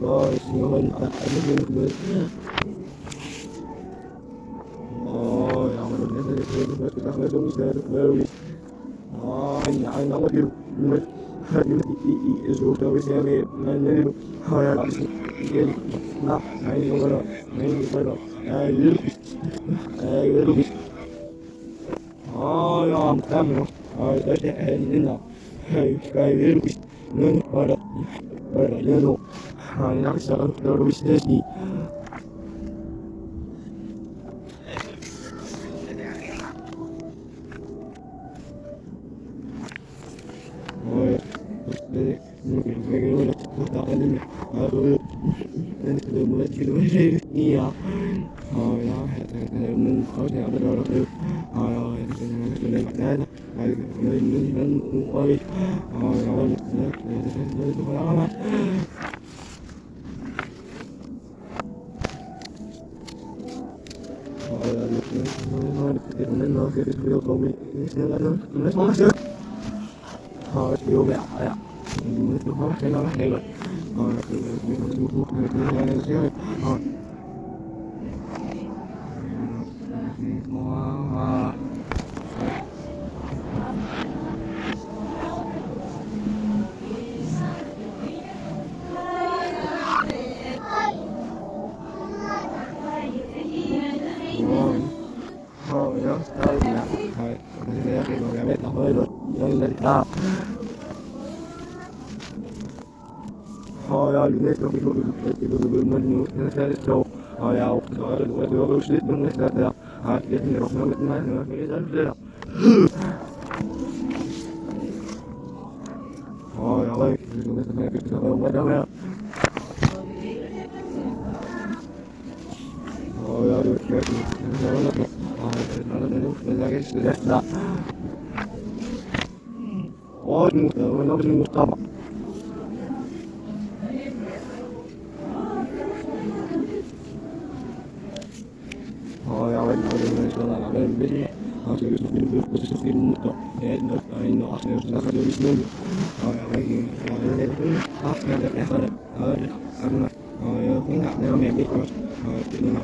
rồi siêu hình ở những người ôi ông đừng đến đây để các người đúng sẽ được very anh nó đi mình đi số tao sẽ về nên hỏi là cái nào này rồi này rồi ai lúc ông tâm rồi tới sẽ đến nào cái lúc nên ở đây luôn nó sẽ được business đi rồi để mình tạo nên từ mới cái đuôi đi à rồi đó mình có thể bắt đầu được rồi mình lên mặt đá rồi mình ơi rồi đó mà nó cái video của mình nó không được thôi chịu mẹ ạ nó không thấy nó hay rồi rồi thôi đó tao là thôi cái cái đồ game nó hơi rồi nên là ta thôi đừng để cho cái đồ mình nó sẽ đâu thôi đâu rồi đồ shit mình sẽ ra cái này nó nữa cái đó thôi ơi cái đâu nữa thôi được nó ôi nó tâm thôi ơi nó lên bên nó sẽ film to nó sẽ nó video rồi lên cái rồi khuyến học nếu mẹ biết rồi chuyện nào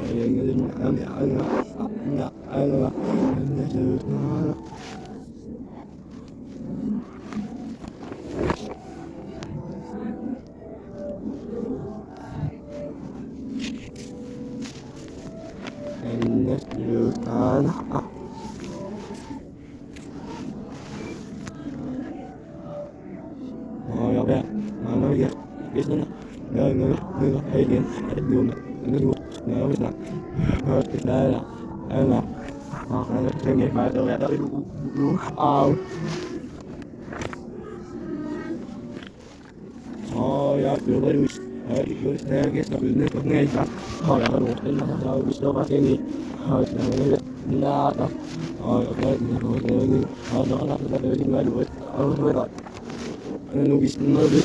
rồi ok mà nói gì biết nữa người hay điện dùng nó dùng nó biết là đây là hoặc là doanh nghiệp mà tôi đã tới đúng thôi được rồi được theo cái tập luyện của ngay cả thôi là đủ tính là thôi biết đâu cái gì thôi là nó tập rồi ok rồi đó là cái điều mà đuổi rồi nó biết nó biết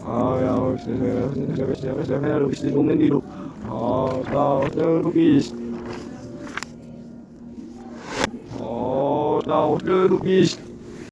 rồi sẽ phải biết đúng nên đi được tao nó biết tao nó biết